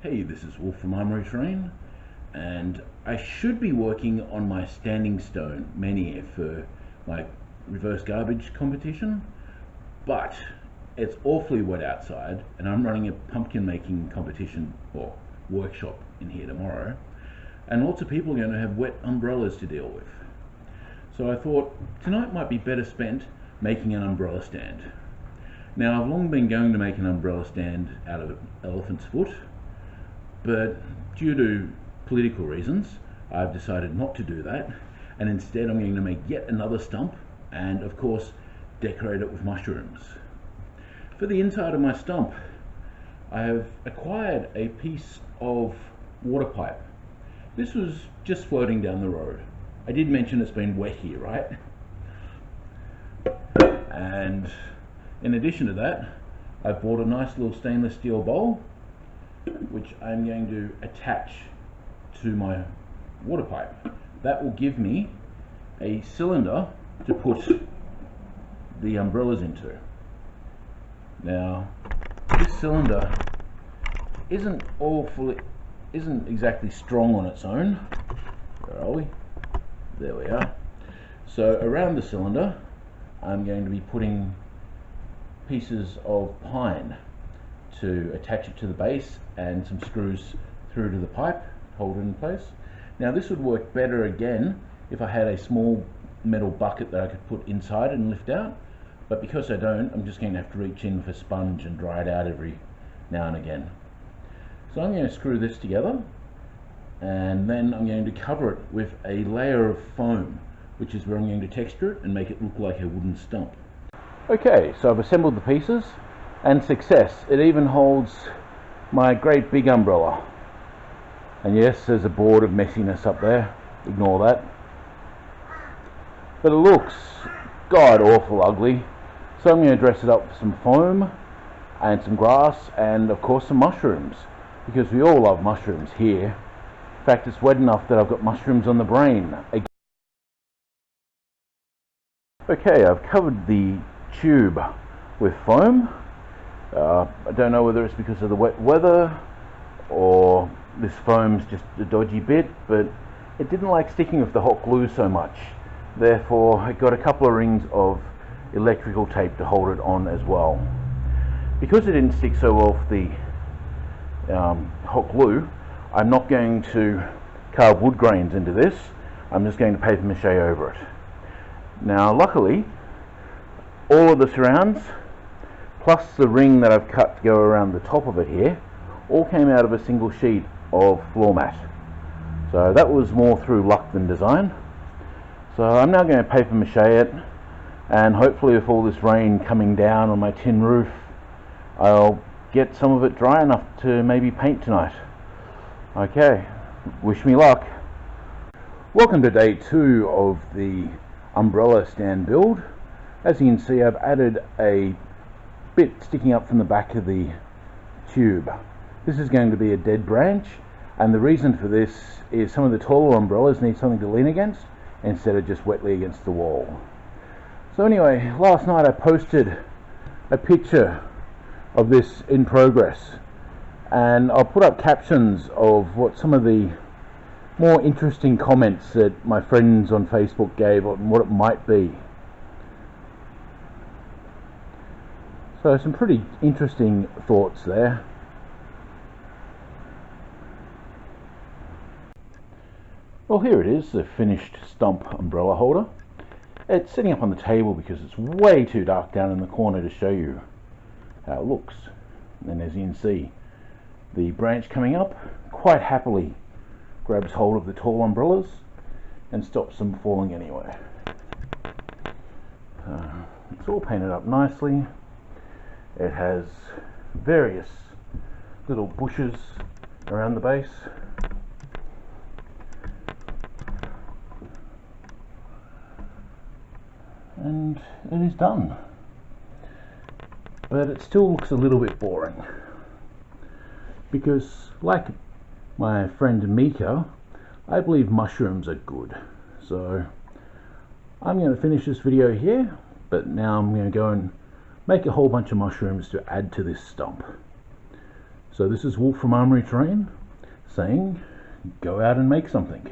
Hey, this is Wolf from Armoury-Terrain, and I should be working on my standing stone menhir for my reverse garbage competition, but it's awfully wet outside and I'm running a pumpkin making competition or workshop in here tomorrow, and lots of people are going to have wet umbrellas to deal with. So I thought tonight might be better spent making an umbrella stand. Now, I've long been going to make an umbrella stand out of elephant's foot, but due to political reasons I've decided not to do that, and instead I'm going to make yet another stump and of course decorate it with mushrooms. For the inside of my stump I have acquired a piece of water pipe. This was just floating down the road. I did mention it's been wet here, right? And in addition to that, I've bought a nice little stainless steel bowl which I'm going to attach to my water pipe. That will give me a cylinder to put the umbrellas into. Now, this cylinder isn't exactly strong on its own. Where are we? There we are. So around the cylinder I'm going to be putting pieces of pine to attach it to the base and some screws through to the pipe, hold it in place. Now this would work better again if I had a small metal bucket that I could put inside and lift out, but because I don't, I'm just going to have to reach in for sponge and dry it out every now and again. So I'm going to screw this together, and then I'm going to cover it with a layer of foam, which is where I'm going to texture it and make it look like a wooden stump. Okay, so I've assembled the pieces, and success. It even holds my great big umbrella. And yes, there's a board of messiness up there, ignore that. But it looks god awful ugly, so I'm going to dress it up with some foam and some grass and of course some mushrooms, because we all love mushrooms here. In fact, it's wet enough that I've got mushrooms on the brain. Okay, I've covered the tube with foam. I don't know whether it's because of the wet weather or this foam's just a dodgy bit, but it didn't like sticking with the hot glue so much. Therefore, I got a couple of rings of electrical tape to hold it on as well. Because it didn't stick so well with the hot glue, I'm not going to carve wood grains into this. I'm just going to paper mache over it. Now, luckily, all of the surrounds plus the ring that I've cut to go around the top of it here all came out of a single sheet of floor mat. So that was more through luck than design. So I'm now going to paper mache it, and hopefully with all this rain coming down on my tin roof I'll get some of it dry enough to maybe paint tonight. Okay, wish me luck. Welcome to day 2 of the umbrella stand build. As you can see, I've added a bit sticking up from the back of the tube. This is going to be a dead branch, and the reason for this is some of the taller umbrellas need something to lean against instead of just wetly against the wall. So anyway, last night I posted a picture of this in progress, and I'll put up captions of what some of the more interesting comments that my friends on Facebook gave on what it might be. So some pretty interesting thoughts there. Well, here it is, the finished stump umbrella holder. It's sitting up on the table because it's way too dark down in the corner to show you how it looks. And as you can see, the branch coming up quite happily grabs hold of the tall umbrellas and stops them falling anywhere. It's all painted up nicely. It has various little bushes around the base. And it is done. But it still looks a little bit boring, because like my friend Meeka, I believe mushrooms are good. So I'm going to finish this video here, but now I'm going to go and make a whole bunch of mushrooms to add to this stump. So this is Wolf from Armoury-Terrain saying, go out and make something.